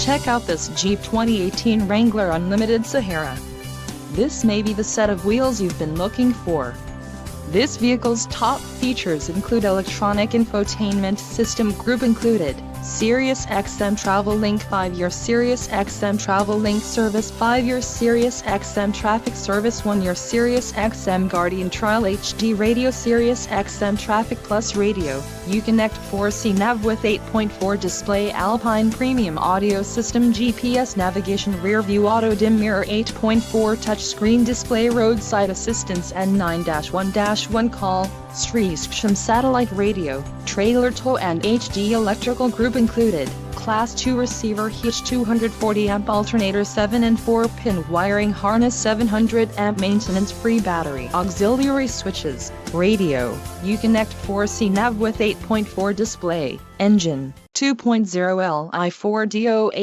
Check out this Jeep 2018 Wrangler Unlimited Sahara. This may be the set of wheels you've been looking for. This vehicle's top features include electronic infotainment system group included, Sirius XM Travel Link 5-year Sirius XM Travel Link service 5-year Sirius XM Traffic Service 1-year Sirius XM Guardian Trial HD Radio Sirius XM Traffic Plus Radio, Uconnect 4C Nav with 8.4 display Alpine Premium Audio System GPS Navigation Rear View Auto Dim Mirror 8.4 Touchscreen Display Roadside Assistance and 9-1-1 Call, Stream Satellite Radio, Trailer Tow and HD Electrical Group included, Class 2 receiver hitch 240 amp alternator 7 and 4 pin wiring harness 700 amp maintenance free battery auxiliary switches, radio, Uconnect 4C Nav with 8.4 display, engine, 2.0 Li 4 DO8